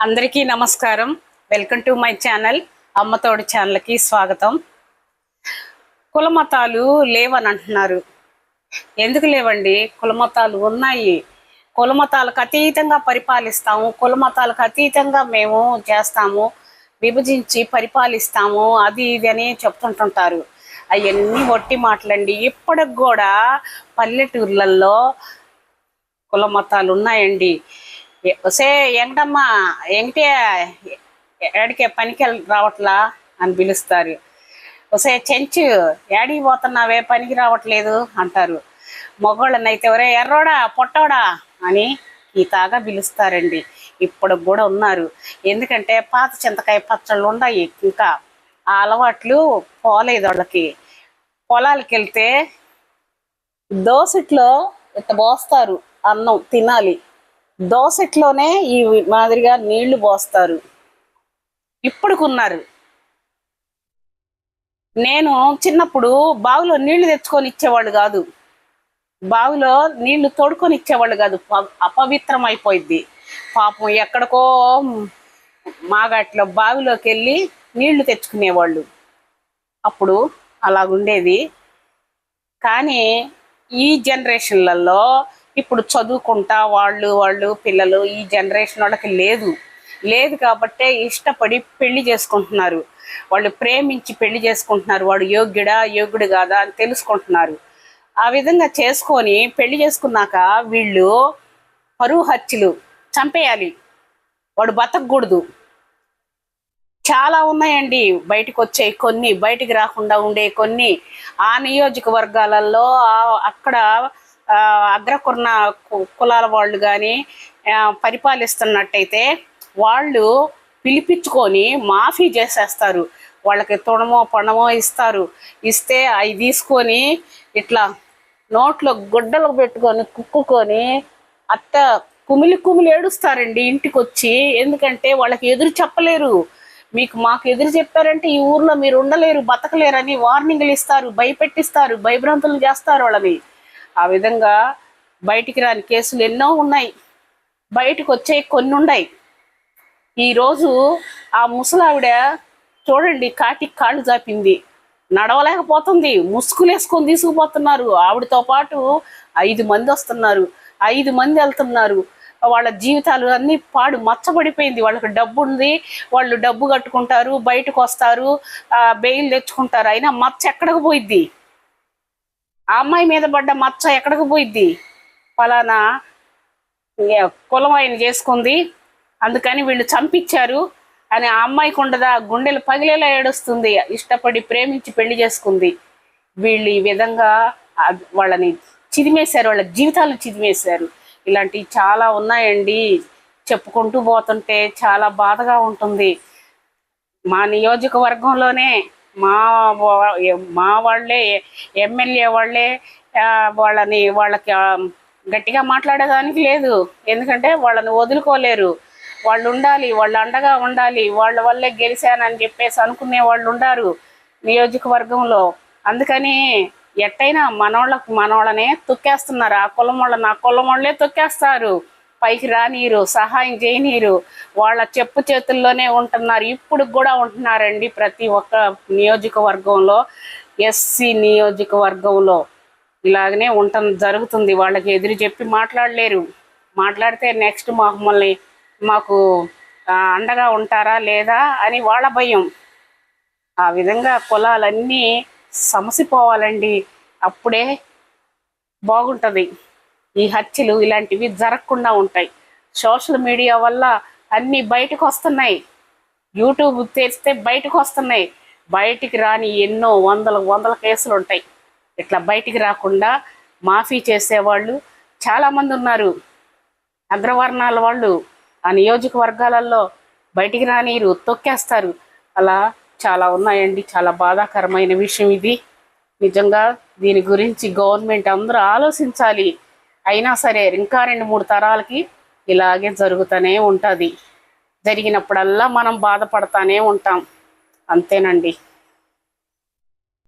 అందరికీ నమస్కారం. Welcome to my channel. అమ్మతోడు ఛానల్కి స్వాగతం. కులమతాలు లేవని అంటున్నారు. ఎందుకు లేవండి? కులమతాలు ఉన్నాయి. కులమతాలకు అతీతంగా పరిపాలిస్తాము, కులమతాలకు అతీతంగా మేము చేస్తాము, విభజించి పరిపాలిస్తాము, అది ఇది అని చెప్తుంటుంటారు. అవన్నీ ఒట్టి మాటలండి. ఇప్పటికి కూడా పల్లెటూర్లలో కులమతాలు ఉన్నాయండి. వసే ఎంటమ్మా ఎంటే ఏడికే పనికి రావట్లా అని పిలుస్తారు. వసే చెంచు ఏడికి పోతున్నావే పనికి రావట్లేదు అంటారు. మగవాళ్ళనైతే ఎవరే ఎర్రోడా పొట్టోడా అని ఈతాగా పిలుస్తారండి. ఇప్పుడు కూడా ఉన్నారు. ఎందుకంటే పాత చింతకాయ పచ్చళ్ళు ఉన్నాయి. ఇంకా ఆ అలవాట్లు పోలేదు వాళ్ళకి. పొలాలకి వెళ్తే దోసట్లో ఇట్ట పోస్తారు, అన్నం తినాలి. దోసట్లోనే ఈ మాదిరిగా నీళ్లు పోస్తారు. ఇప్పుడుకున్నారు. నేను చిన్నప్పుడు బావిలో నీళ్లు తెచ్చుకొని ఇచ్చేవాళ్ళు కాదు, బావిలో నీళ్లు తోడుకొని ఇచ్చేవాళ్ళు కాదు. అపవిత్రం అయిపోయింది. పాపం ఎక్కడికో మాగట్లో బావిలోకి వెళ్ళి నీళ్లు తెచ్చుకునేవాళ్ళు. అప్పుడు అలాగుండేది. కానీ ఈ జనరేషన్లలో ఇప్పుడు చదువుకుంటా వాళ్ళు పిల్లలు ఈ జనరేషన్ వాళ్ళకి లేదు కాబట్టే ఇష్టపడి పెళ్లి చేసుకుంటున్నారు. వాళ్ళు ప్రేమించి పెళ్లి చేసుకుంటున్నారు. వాడు యోగ్యుడు కాదా అని తెలుసుకుంటున్నారు. ఆ విధంగా చేసుకొని పెళ్లి చేసుకున్నాక వీళ్ళు పరువు హత్యలు చంపేయాలి, వాడు బతకూడదు. చాలా ఉన్నాయండి. బయటకు వచ్చే కొన్ని, బయటికి రాకుండా ఉండే కొన్ని. ఆ నియోజకవర్గాలలో అక్కడ అగ్రకుర్ణ కులాల వాళ్ళు కానీ పరిపాలిస్తున్నట్టయితే వాళ్ళు పిలిపించుకొని మాఫీ చేసేస్తారు. వాళ్ళకి తుణమో పణమో ఇస్తారు. ఇస్తే అవి తీసుకొని ఇట్లా నోట్లో గుడ్డలు పెట్టుకొని కుక్కుకొని అట్ట కుమిలి ఏడుస్తారండి ఇంటికి వచ్చి. ఎందుకంటే వాళ్ళకి ఎదురు చెప్పలేరు. మాకు ఎదురు చెప్పారంటే ఈ ఊర్లో మీరు ఉండలేరు, బతకలేరని వార్నింగ్లు ఇస్తారు, భయపెట్టిస్తారు, భయభ్రాంతులు చేస్తారు వాళ్ళని. ఆ విధంగా బయటికి రాని కేసులు ఎన్నో ఉన్నాయి, బయటకు వచ్చే కొన్ని ఉన్నాయి. ఈరోజు ఆ ముసలావిడ చూడండి, కాటికి కాళ్ళు చాపింది, నడవలేకపోతుంది, ముసుగులేసుకొని తీసుకుపోతున్నారు. ఆవిడతో పాటు 5 మంది వస్తున్నారు, 5 మంది వెళ్తున్నారు. వాళ్ళ జీవితాలు అన్నీ మచ్చబడిపోయింది. వాళ్ళకి డబ్బు ఉంది, వాళ్ళు డబ్బు కట్టుకుంటారు, బయటకు వస్తారు, బెయిల్ తెచ్చుకుంటారు. అయినా మచ్చ ఎక్కడికి పోయిద్ది? ఆ అమ్మాయి మీద పడ్డ మచ్చ ఎక్కడికి పోయిద్ది? ఫలానా కులం ఆయన చేసుకుంది, అందుకని వీళ్ళు చంపించారు అని ఆ అమ్మాయికి ఉండదా? గుండెలు పగిలేలా ఏడుస్తుంది. ఇష్టపడి ప్రేమించి పెళ్లి చేసుకుంది. వీళ్ళు ఈ విధంగా వాళ్ళని చిదిమేశారు, వాళ్ళ జీవితాలను చిదిమేశారు. ఇలాంటివి చాలా ఉన్నాయండి. చెప్పుకుంటూ పోతుంటే చాలా బాధగా ఉంటుంది. మా నియోజకవర్గంలోనే మా వాళ్ళే ఎమ్మెల్యే వాళ్ళే వాళ్ళకి గట్టిగా మాట్లాడేదానికి లేదు. ఎందుకంటే వాళ్ళని వదులుకోలేరు. వాళ్ళు ఉండాలి, వాళ్ళు అండగా ఉండాలి, వాళ్ళ వల్లే గెలిచానని చెప్పేసి అనుకునే వాళ్ళు ఉండారు నియోజకవర్గంలో. అందుకని ఎట్టయినా మనోళ్ళనే తొక్కేస్తున్నారు. ఆ కులం వాళ్ళే తొక్కేస్తారు, పైకి రానీరు, సహాయం చేయనీరు. వాళ్ళ చెప్పు చేతుల్లోనే ఉంటున్నారు. ఇప్పుడు కూడా ఉంటున్నారండి ప్రతి ఒక్క నియోజకవర్గంలో. ఎస్సీ నియోజకవర్గంలో ఇలాగనే జరుగుతుంది. వాళ్ళకి ఎదురు చెప్పి మాట్లాడలేరు. మాట్లాడితే నెక్స్ట్ మాకు అండగా ఉంటారా లేదా అని వాళ్ళ భయం. ఆ విధంగా కులాలన్నీ సమసిపోవాలండి. అప్పుడే బాగుంటుంది. ఈ హత్యలు ఇలాంటివి జరగకుండా ఉంటాయి. సోషల్ మీడియా వల్ల అన్నీ బయటకు వస్తున్నాయి. యూట్యూబ్ తెరిస్తే బయటకు వస్తున్నాయి. బయటికి రాని ఎన్నో వందల కేసులు ఉంటాయి. ఇట్లా బయటికి రాకుండా మాఫీ చేసేవాళ్ళు చాలామంది ఉన్నారు. అగ్రవర్ణాల వాళ్ళు ఆ నియోజకవర్గాలలో బయటికి రానిరు, తొక్కేస్తారు. అలా చాలా ఉన్నాయండి. చాలా బాధాకరమైన విషయం ఇది. నిజంగా దీని గురించి గవర్నమెంట్ అందరూ ఆలోచించాలి. అయినా సరే ఇంకా 2-3 తరాలకి ఇలాగే జరుగుతూనే ఉంటుంది. జరిగినప్పుడల్లా మనం బాధపడతానే ఉంటాం. అంతేనండి.